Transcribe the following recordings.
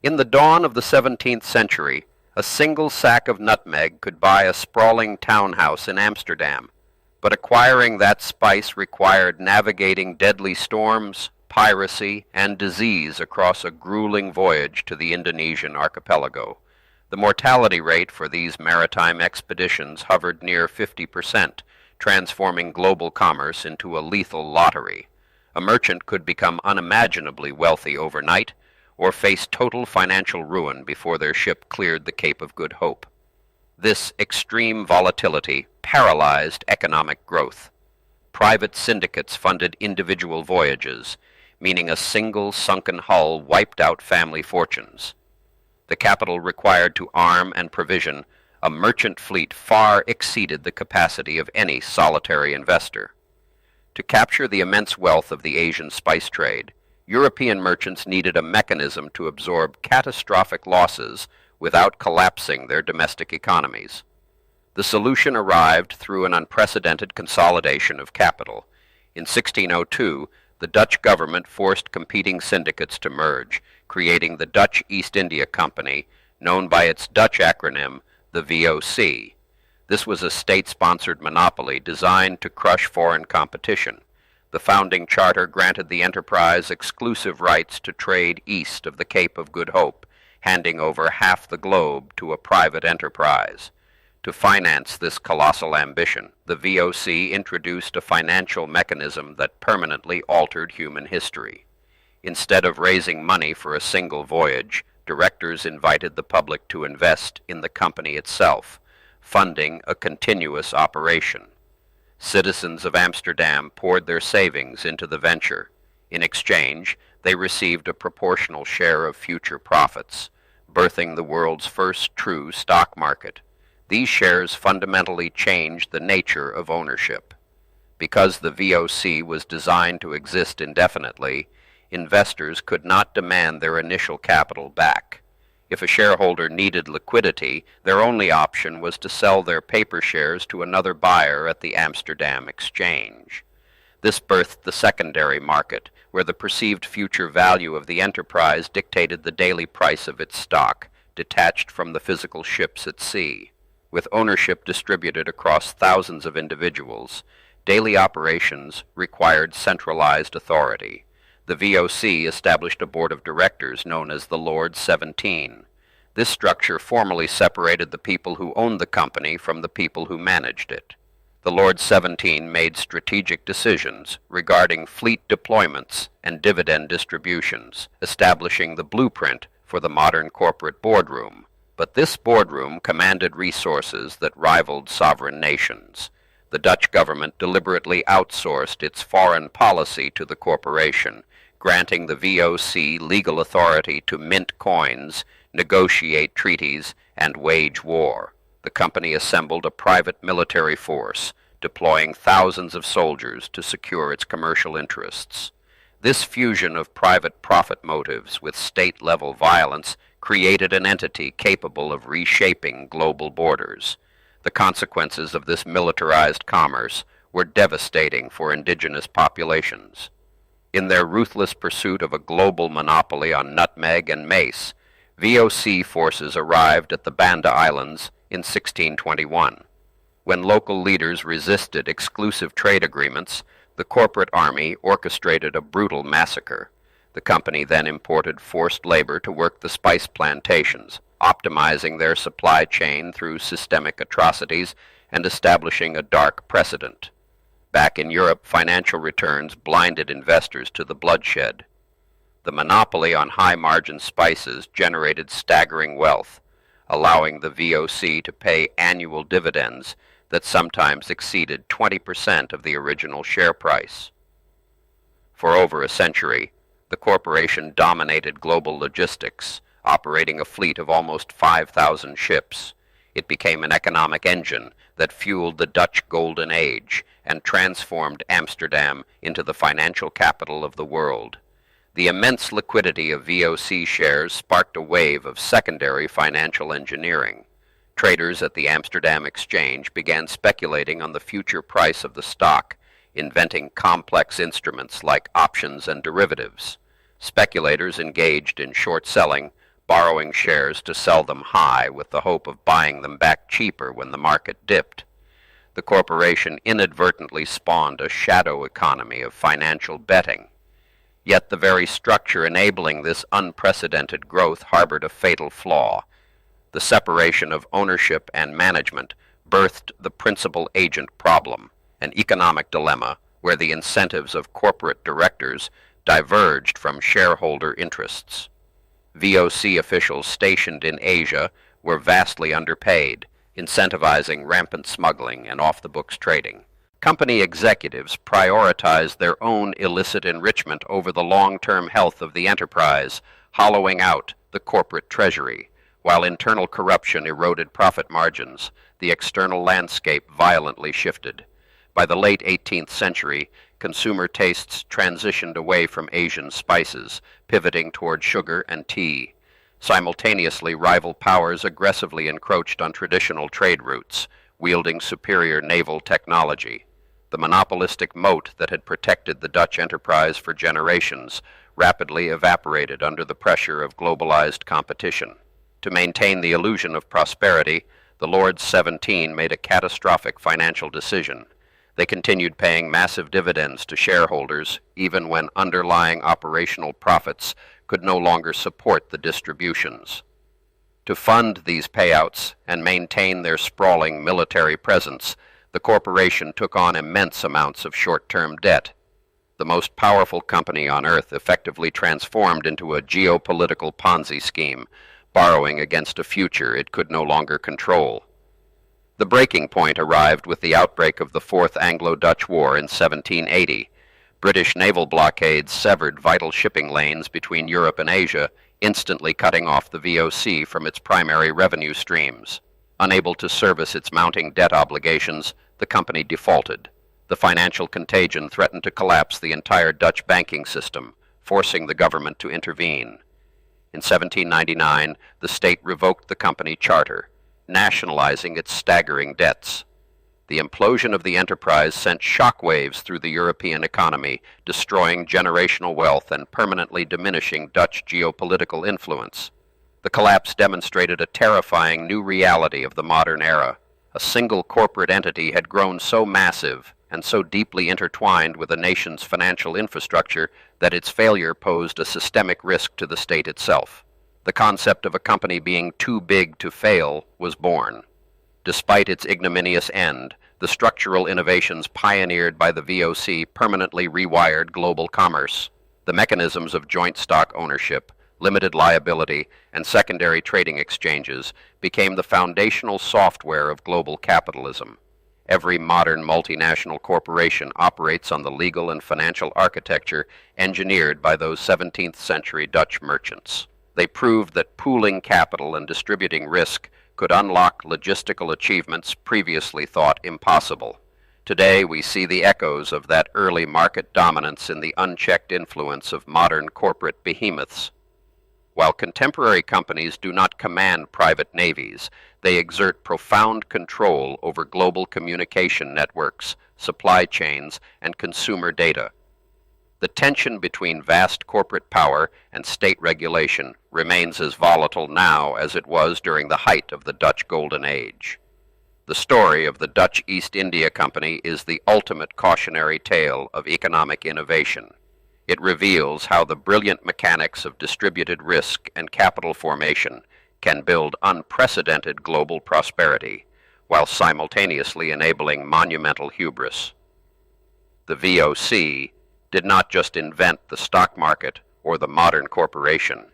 In the dawn of the 17th century, a single sack of nutmeg could buy a sprawling townhouse in Amsterdam, but acquiring that spice required navigating deadly storms, piracy, and disease across a grueling voyage to the Indonesian archipelago. The mortality rate for these maritime expeditions hovered near 50%, transforming global commerce into a lethal lottery. A merchant could become unimaginably wealthy overnight, or face total financial ruin before their ship cleared the Cape of Good Hope. This extreme volatility paralyzed economic growth. Private syndicates funded individual voyages, meaning a single sunken hull wiped out family fortunes. The capital required to arm and provision a merchant fleet far exceeded the capacity of any solitary investor. To capture the immense wealth of the Asian spice trade, European merchants needed a mechanism to absorb catastrophic losses without collapsing their domestic economies. The solution arrived through an unprecedented consolidation of capital. In 1602, the Dutch government forced competing syndicates to merge, creating the Dutch East India Company, known by its Dutch acronym, the VOC. This was a state-sponsored monopoly designed to crush foreign competition. The founding charter granted the enterprise exclusive rights to trade east of the Cape of Good Hope, handing over half the globe to a private enterprise. To finance this colossal ambition, the VOC introduced a financial mechanism that permanently altered human history. Instead of raising money for a single voyage, directors invited the public to invest in the company itself, funding a continuous operation. Citizens of Amsterdam poured their savings into the venture. In exchange, they received a proportional share of future profits, birthing the world's first true stock market. These shares fundamentally changed the nature of ownership. Because the VOC was designed to exist indefinitely, investors could not demand their initial capital back. If a shareholder needed liquidity, their only option was to sell their paper shares to another buyer at the Amsterdam Exchange. This birthed the secondary market, where the perceived future value of the enterprise dictated the daily price of its stock, detached from the physical ships at sea. With ownership distributed across thousands of individuals, daily operations required centralized authority. The VOC established a board of directors known as the Lord 17. This structure formally separated the people who owned the company from the people who managed it. The Lord 17 made strategic decisions regarding fleet deployments and dividend distributions, establishing the blueprint for the modern corporate boardroom. But this boardroom commanded resources that rivaled sovereign nations. The Dutch government deliberately outsourced its foreign policy to the corporation, granting the VOC legal authority to mint coins, negotiate treaties, and wage war. The company assembled a private military force, deploying thousands of soldiers to secure its commercial interests. This fusion of private profit motives with state-level violence created an entity capable of reshaping global borders. The consequences of this militarized commerce were devastating for indigenous populations. In their ruthless pursuit of a global monopoly on nutmeg and mace, VOC forces arrived at the Banda Islands in 1621. When local leaders resisted exclusive trade agreements, the corporate army orchestrated a brutal massacre. The company then imported forced labor to work the spice plantations, optimizing their supply chain through systemic atrocities and establishing a dark precedent. Back in Europe, financial returns blinded investors to the bloodshed. The monopoly on high-margin spices generated staggering wealth, allowing the VOC to pay annual dividends that sometimes exceeded 20% of the original share price. For over a century, the corporation dominated global logistics, operating a fleet of almost 5,000 ships. It became an economic engine that fueled the Dutch Golden Age and transformed Amsterdam into the financial capital of the world. The immense liquidity of VOC shares sparked a wave of secondary financial engineering. Traders at the Amsterdam Exchange began speculating on the future price of the stock, inventing complex instruments like options and derivatives. Speculators engaged in short selling, borrowing shares to sell them high with the hope of buying them back cheaper when the market dipped. The corporation inadvertently spawned a shadow economy of financial betting. Yet the very structure enabling this unprecedented growth harbored a fatal flaw. The separation of ownership and management birthed the principal-agent problem, an economic dilemma where the incentives of corporate directors diverged from shareholder interests. VOC officials stationed in Asia were vastly underpaid, incentivizing rampant smuggling and off-the-books trading. Company executives prioritized their own illicit enrichment over the long-term health of the enterprise, hollowing out the corporate treasury. While internal corruption eroded profit margins, the external landscape violently shifted. By the late 18th century, consumer tastes transitioned away from Asian spices, pivoting toward sugar and tea. Simultaneously, rival powers aggressively encroached on traditional trade routes, wielding superior naval technology. The monopolistic moat that had protected the Dutch enterprise for generations rapidly evaporated under the pressure of globalized competition. To maintain the illusion of prosperity, the Lords 17 made a catastrophic financial decision. They continued paying massive dividends to shareholders, even when underlying operational profits could no longer support the distributions. To fund these payouts and maintain their sprawling military presence, the corporation took on immense amounts of short-term debt. The most powerful company on earth effectively transformed into a geopolitical Ponzi scheme, borrowing against a future it could no longer control. The breaking point arrived with the outbreak of the Fourth Anglo-Dutch War in 1780. British naval blockades severed vital shipping lanes between Europe and Asia, instantly cutting off the VOC from its primary revenue streams. Unable to service its mounting debt obligations, the company defaulted. The financial contagion threatened to collapse the entire Dutch banking system, forcing the government to intervene. In 1799, the state revoked the company charter, nationalizing its staggering debts. The implosion of the enterprise sent shockwaves through the European economy, destroying generational wealth and permanently diminishing Dutch geopolitical influence. The collapse demonstrated a terrifying new reality of the modern era. A single corporate entity had grown so massive and so deeply intertwined with a nation's financial infrastructure that its failure posed a systemic risk to the state itself. The concept of a company being too big to fail was born. Despite its ignominious end, the structural innovations pioneered by the VOC permanently rewired global commerce. The mechanisms of joint stock ownership, limited liability, and secondary trading exchanges became the foundational software of global capitalism. Every modern multinational corporation operates on the legal and financial architecture engineered by those 17th century Dutch merchants. They proved that pooling capital and distributing risk could unlock logistical achievements previously thought impossible. Today, we see the echoes of that early market dominance in the unchecked influence of modern corporate behemoths. While contemporary companies do not command private navies, they exert profound control over global communication networks, supply chains, and consumer data. The tension between vast corporate power and state regulation remains as volatile now as it was during the height of the Dutch Golden Age. The story of the Dutch East India Company is the ultimate cautionary tale of economic innovation. It reveals how the brilliant mechanics of distributed risk and capital formation can build unprecedented global prosperity, while simultaneously enabling monumental hubris. The VOC did not just invent the stock market or the modern corporation.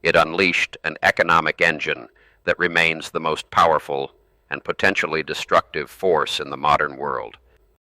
It unleashed an economic engine that remains the most powerful and potentially destructive force in the modern world.